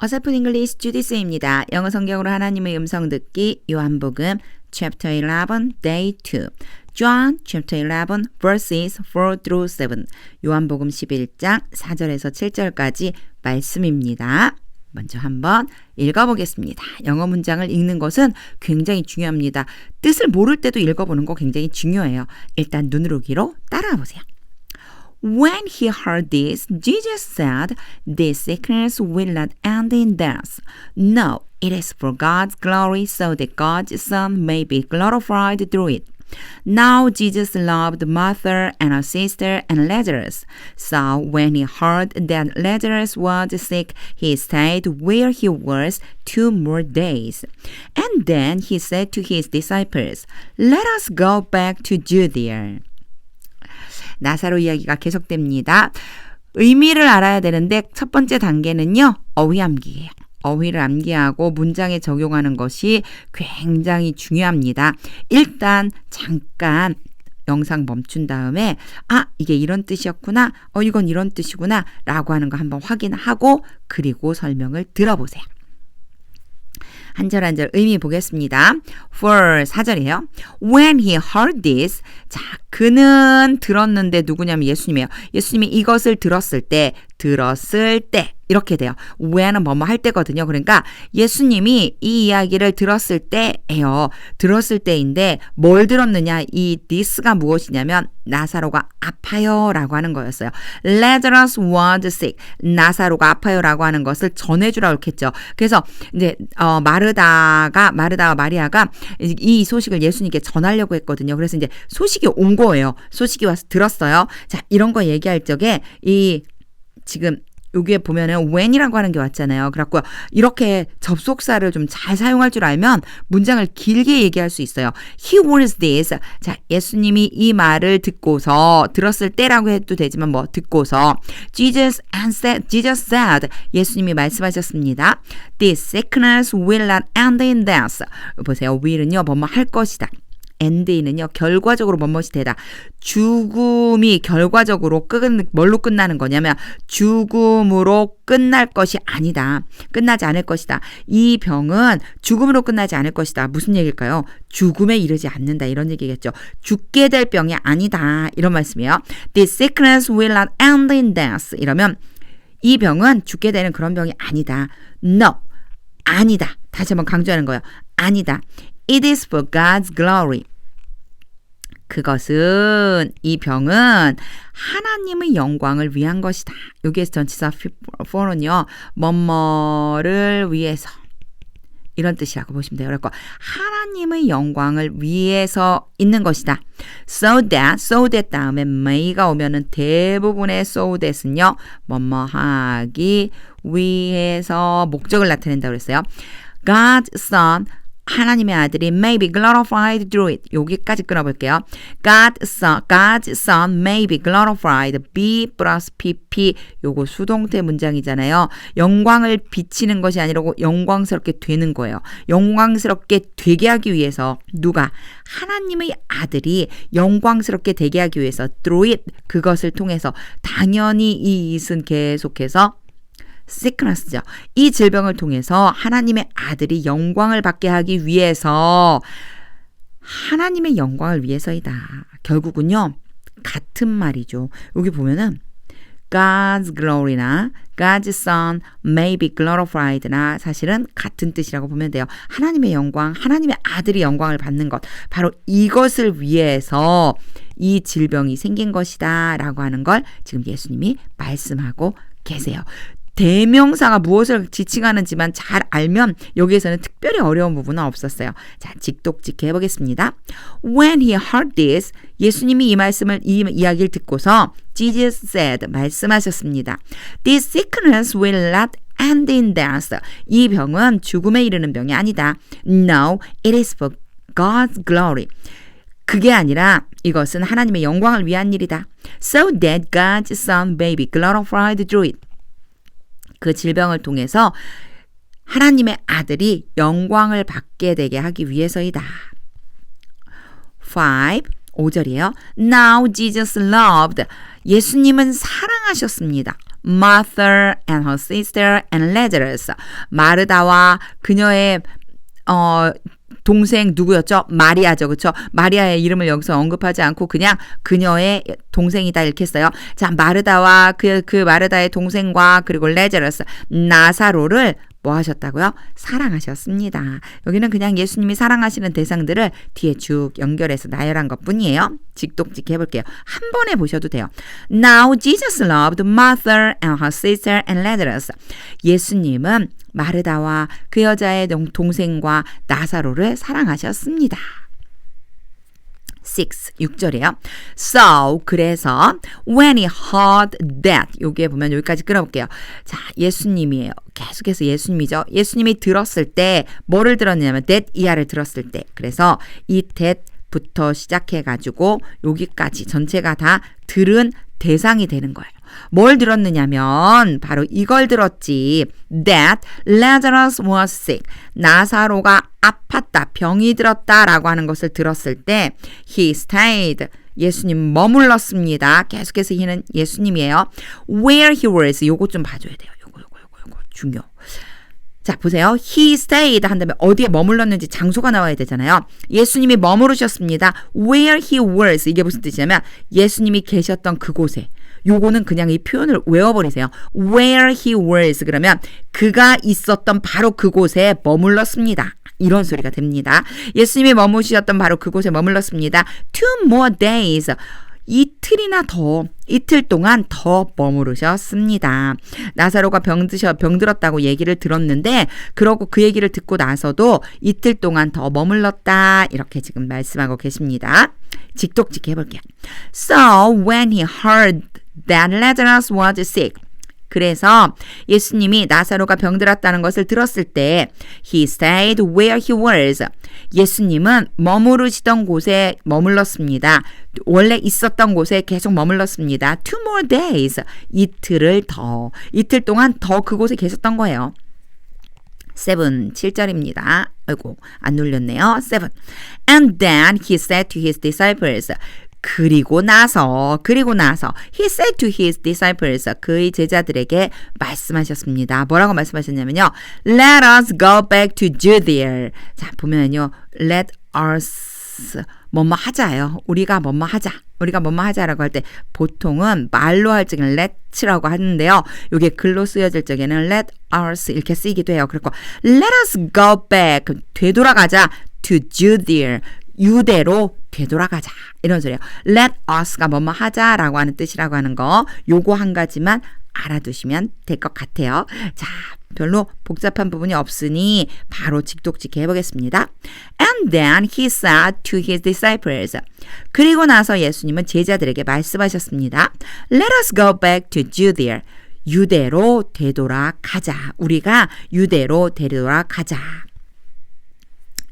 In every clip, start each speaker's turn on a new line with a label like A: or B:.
A: 어설픈 잉글리시 주디스입니다. 영어 성경으로 하나님의 음성 듣기 요한복음 chapter 11 day 2 John chapter 11 verses 4 through 7 요한복음 11장 4절에서 7절까지 말씀입니다. 먼저 한번 읽어보겠습니다. 영어 문장을 읽는 것은 굉장히 중요합니다. 뜻을 모를 때도 읽어보는 거 굉장히 중요해요. 일단 눈으로 귀로 따라해보세요. When he heard this, Jesus said, "This sickness will not end in death. No, it is for God's glory, so that God's Son may be glorified through it." Now Jesus loved Martha and her sister and Lazarus. So when he heard that Lazarus was sick, he stayed where he was 2 more days. And then he said to his disciples, "Let us go back to Judea." 나사로 이야기가 계속됩니다. 의미를 알아야 되는데 첫 번째 단계는요. 어휘 암기예요. 어휘를 암기하고 문장에 적용하는 것이 굉장히 중요합니다. 일단 잠깐 영상 멈춘 다음에 이게 이런 뜻이었구나. 이건 이런 뜻이구나 라고 하는 거 한번 확인하고 그리고 설명을 들어보세요. 한 절 한 절 의미 보겠습니다. For 4절이에요. When he heard this. 자, 그는 들었는데 누구냐면 예수님이에요. 예수님이 이것을 들었을 때 이렇게 돼요. when은 뭐뭐 할 때거든요. 그러니까 예수님이 이 이야기를 들었을 때예요. 들었을 때인데 뭘 들었느냐? 이 this가 무엇이냐면 나사로가 아파요라고 하는 거였어요. Lazarus was sick. 나사로가 아파요라고 하는 것을 전해주라고 했겠죠. 그래서 이제 마르다와 마리아가 이 소식을 예수님께 전하려고 했거든요. 그래서 이제 소식이 온 거예요. 소식이 와서 들었어요. 자, 이런 거 얘기할 적에 지금 여기에 보면은 when이라고 하는 게 왔잖아요. 그래갖고 이렇게 접속사를 좀 잘 사용할 줄 알면 문장을 길게 얘기할 수 있어요. He was this. 자, 예수님이 이 말을 듣고서 들었을 때라고 해도 되지만 듣고서 Jesus said. 예수님이 말씀하셨습니다. This sickness will not end in death. 보세요. will은요. 뭐뭐 할 것이다. end는요. 결과적으로 뭐뭐이 되다. 죽음이 결과적으로 뭘로 끝나는 거냐면 죽음으로 끝날 것이 아니다. 끝나지 않을 것이다. 이 병은 죽음으로 끝나지 않을 것이다. 무슨 얘기일까요? 죽음에 이르지 않는다. 이런 얘기겠죠. 죽게 될 병이 아니다. 이런 말씀이에요. This sickness will not end in death. 이러면 이 병은 죽게 되는 그런 병이 아니다. No. 아니다. 다시 한번 강조하는 거예요. 아니다. It is for God's glory. 그것은 이 병은 하나님의 영광을 위한 것이다. 여기에서 전치사 for는요. 뭐뭐를 위해서 이런 뜻이라고 보시면 돼요. 그러니까 하나님의 영광을 위해서 있는 것이다. So that 다음에 may가 오면은 대부분의 so that은요. 뭐뭐 하기 위해서 목적을 나타낸다고 그랬어요. God's Son 하나님의 아들이 may be glorified through it. 여기까지 끊어볼게요. God's Son may be glorified. be 플러스 pp. 요거 수동태 문장이잖아요. 영광을 비치는 것이 아니라 영광스럽게 되는 거예요. 영광스럽게 되게 하기 위해서 누가? 하나님의 아들이 영광스럽게 되게 하기 위해서 through it. 그것을 통해서 당연히 이 it은 계속해서 sickness죠. 이 질병을 통해서 하나님의 아들이 영광을 받게 하기 위해서 하나님의 영광을 위해서이다. 결국은요. 같은 말이죠. 여기 보면은 God's glory나 God's Son may be glorified나 사실은 같은 뜻이라고 보면 돼요. 하나님의 영광, 하나님의 아들이 영광을 받는 것. 바로 이것을 위해서 이 질병이 생긴 것이다 라고 하는 걸 지금 예수님이 말씀하고 계세요. 대명사가 무엇을 지칭하는지만 잘 알면 여기에서는 특별히 어려운 부분은 없었어요. 자, 직독직해 해보겠습니다. When he heard this, 예수님이 이 이야기를 듣고서 Jesus said, 말씀하셨습니다. This sickness will not end in death. 이 병은 죽음에 이르는 병이 아니다. No, it is for God's glory. 그게 아니라 이것은 하나님의 영광을 위한 일이다. So that God's Son may be glorified through it. 그 질병을 통해서 하나님의 아들이 영광을 받게 되게 하기 위해서이다. 5절이에요. Now Jesus loved. 예수님은 사랑하셨습니다. Martha and her sister and Lazarus. 마르다와 그녀의 동생 누구였죠? 마리아죠. 그렇죠? 마리아의 이름을 여기서 언급하지 않고 그냥 그녀의 동생이다 이렇게 했어요. 자, 마르다와 그 마르다의 동생과 그리고 레자러스, 나사로를 뭐 하셨다고요? 사랑하셨습니다. 여기는 그냥 예수님이 사랑하시는 대상들을 뒤에 쭉 연결해서 나열한 것뿐이에요. 직독직 해볼게요. 한 번에 보셔도 돼요. Now Jesus loved Martha and her sister and Lazarus. 예수님은 마르다와 그 여자의 동생과 나사로를 사랑하셨습니다. 6절이에요. So, 그래서 when he heard that, 여기에 보면 여기까지 끌어볼게요. 자, 예수님이에요. 계속해서 예수님이죠. 예수님이 들었을 때 뭐를 들었냐면 that 이하를 들었을 때. 그래서 이 that부터 시작해가지고 여기까지 전체가 다 들은 대상이 되는 거예요. 뭘 들었느냐면 바로 이걸 들었지. That Lazarus was sick. 나사로가 아팠다, 병이 들었다라고 하는 것을 들었을 때 he stayed. 예수님 머물렀습니다. 계속해서 he는 예수님이에요. Where he was. 요거 좀 봐줘야 돼요. 요거 중요. 자, 보세요. He stayed 한 다음에 어디에 머물렀는지 장소가 나와야 되잖아요. 예수님이 머무르셨습니다. Where he was. 이게 무슨 뜻이냐면 예수님이 계셨던 그곳에. 요거는 그냥 이 표현을 외워버리세요. Where he was. 그러면 그가 있었던 바로 그곳에 머물렀습니다. 이런 소리가 됩니다. 예수님이 머무르셨던 바로 그곳에 머물렀습니다. 2 more days. 이틀 동안 더 머무르셨습니다. 나사로가 병들었다고 얘기를 들었는데 그러고 그 얘기를 듣고 나서도 이틀 동안 더 머물렀다. 이렇게 지금 말씀하고 계십니다. 직독직 해볼게요. So when he heard that Lazarus was sick. 그래서 예수님이 나사로가 병들었다는 것을 들었을 때 he stayed where he was. 예수님은 머무르시던 곳에 머물렀습니다. 원래 있었던 곳에 계속 머물렀습니다. 2 more days. 이틀 동안 더 그곳에 계셨던 거예요. 7절입니다. 아이고, 안 눌렸네요. 7. And then he said to his disciples. 그리고 나서 he said to his disciples 그의 제자들에게 말씀하셨습니다. 뭐라고 말씀하셨냐면요. Let us go back to Judea. 자, 보면요. Let us 뭐뭐 하자예요. 우리가 뭐뭐 하자라고 할 때 보통은 말로 할 적에는 let's라고 하는데요. 이게 글로 쓰여질 적에는 let us 이렇게 쓰이기도 해요. 그리고 let us go back 되돌아가자 to Judea. 유대로 되돌아가자 이런 소리예요. Let us가 뭐뭐 하자라고 하는 뜻이라고 하는 거 요거 한 가지만 알아두시면 될 것 같아요. 자, 별로 복잡한 부분이 없으니 바로 직독직 해보겠습니다. And then he said to his disciples. 그리고 나서 예수님은 제자들에게 말씀하셨습니다. Let us go back to Judea. 유대로 되돌아가자. 우리가 유대로 되돌아가자.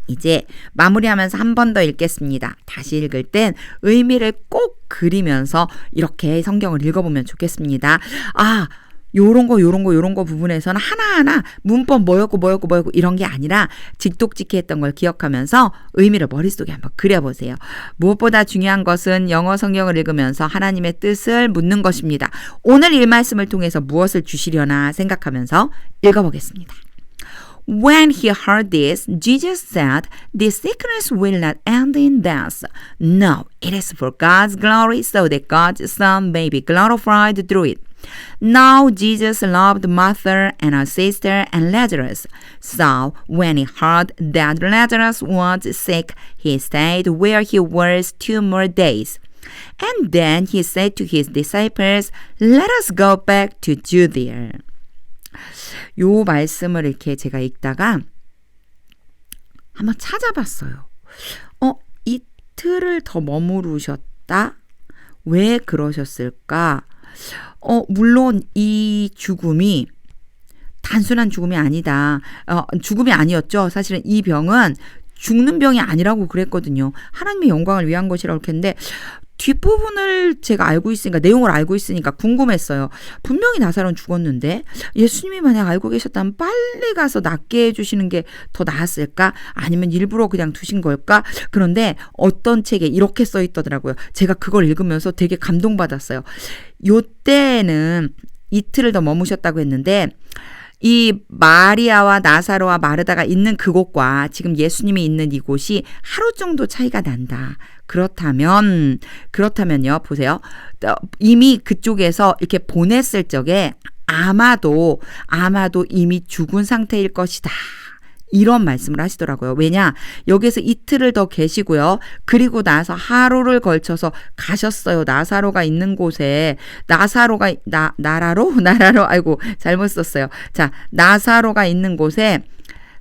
A: 이제 마무리하면서 한 번 더 읽겠습니다. 다시 읽을 땐 의미를 꼭 그리면서 이렇게 성경을 읽어보면 좋겠습니다. 아, 요런 거 부분에서는 하나하나 문법 뭐였고 이런 게 아니라 직독직해 했던 걸 기억하면서 의미를 머릿속에 한번 그려보세요. 무엇보다 중요한 것은 영어 성경을 읽으면서 하나님의 뜻을 묻는 것입니다. 오늘 이 말씀을 통해서 무엇을 주시려나 생각하면서 읽어보겠습니다. When he heard this, Jesus said, "This sickness will not end in death. No, it is for God's glory, so that God's Son may be glorified through it." Now Jesus loved Martha and her sister and Lazarus. So when he heard that Lazarus was sick, he stayed where he was 2 more days. And then he said to his disciples, "Let us go back to Judea." 요 말씀을 이렇게 제가 읽다가 한번 찾아봤어요. 이틀을 더 머무르셨다? 왜 그러셨을까? 물론 이 죽음이 단순한 죽음이 아니다. 죽음이 아니었죠. 사실은 이 병은 죽는 병이 아니라고 그랬거든요. 하나님의 영광을 위한 것이라고 했는데 뒷부분을 제가 알고 있으니까 내용을 알고 있으니까 궁금했어요. 분명히 나사로는 죽었는데 예수님이 만약 알고 계셨다면 빨리 가서 낫게 해주시는 게 더 나았을까? 아니면 일부러 그냥 두신 걸까? 그런데 어떤 책에 이렇게 써 있더라고요. 제가 그걸 읽으면서 되게 감동받았어요. 요때는 이틀을 더 머무셨다고 했는데 이 마리아와 나사로와 마르다가 있는 그곳과 지금 예수님이 있는 이곳이 하루 정도 차이가 난다. 그렇다면요. 보세요. 이미 그쪽에서 이렇게 보냈을 적에 아마도 이미 죽은 상태일 것이다. 이런 말씀을 하시더라고요. 왜냐? 여기서 이틀을 더 계시고요. 그리고 나서 하루를 걸쳐서 가셨어요. 나사로가 있는 곳에. 나라로? 아이고, 잘못 썼어요. 자, 나사로가 있는 곳에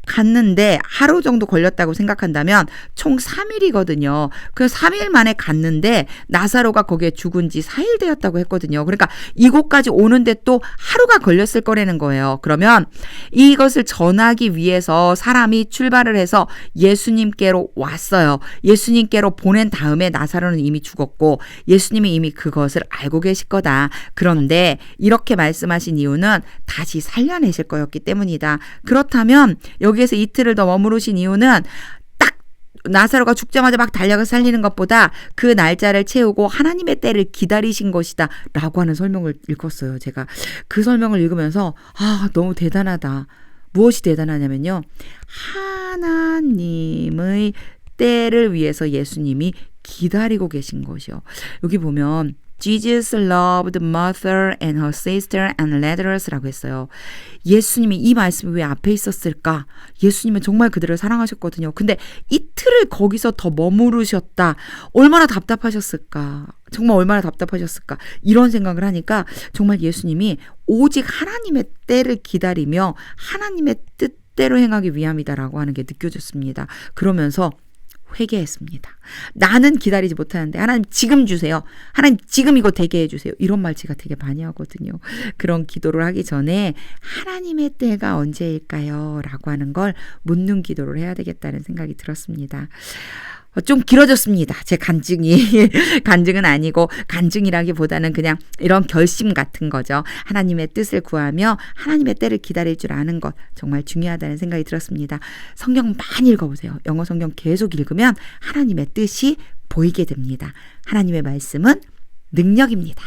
A: 갔는데 하루 정도 걸렸다고 생각한다면 총 3일이거든요. 그 3일 만에 갔는데 나사로가 거기에 죽은 지 4일 되었다고 했거든요. 그러니까 이곳까지 오는데 또 하루가 걸렸을 거라는 거예요. 그러면 이것을 전하기 위해서 사람이 출발을 해서 예수님께로 왔어요. 예수님께로 보낸 다음에 나사로는 이미 죽었고 예수님이 이미 그것을 알고 계실 거다. 그런데 이렇게 말씀하신 이유는 다시 살려내실 거였기 때문이다. 그렇다면 여기에서 이틀을 더 머무르신 이유는 딱 나사로가 죽자마자 막 달려가서 살리는 것보다 그 날짜를 채우고 하나님의 때를 기다리신 것이다 라고 하는 설명을 읽었어요. 제가 그 설명을 읽으면서 너무 대단하다. 무엇이 대단하냐면요. 하나님의 때를 위해서 예수님이 기다리고 계신 것이요. 여기 보면 Jesus loved Martha and her sister and Lazarus라고 했어요. 예수님이 이 말씀이 왜 앞에 있었을까? 예수님은 정말 그들을 사랑하셨거든요. 근데 이틀을 거기서 더 머무르셨다. 얼마나 답답하셨을까? 정말 얼마나 답답하셨을까? 이런 생각을 하니까 정말 예수님이 오직 하나님의 때를 기다리며 하나님의 뜻대로 행하기 위함이다라고 하는 게 느껴졌습니다. 그러면서 회개했습니다. 나는 기다리지 못하는데 하나님 지금 주세요. 하나님 지금 이거 되게 해주세요. 이런 말 제가 되게 많이 하거든요. 그런 기도를 하기 전에 하나님의 때가 언제일까요? 라고 하는 걸 묻는 기도를 해야 되겠다는 생각이 들었습니다. 좀 길어졌습니다. 제 간증이. 간증은 아니고 간증이라기보다는 그냥 이런 결심 같은 거죠. 하나님의 뜻을 구하며 하나님의 때를 기다릴 줄 아는 것 정말 중요하다는 생각이 들었습니다. 성경 많이 읽어보세요. 영어 성경 계속 읽으면 하나님의 뜻이 보이게 됩니다. 하나님의 말씀은 능력입니다.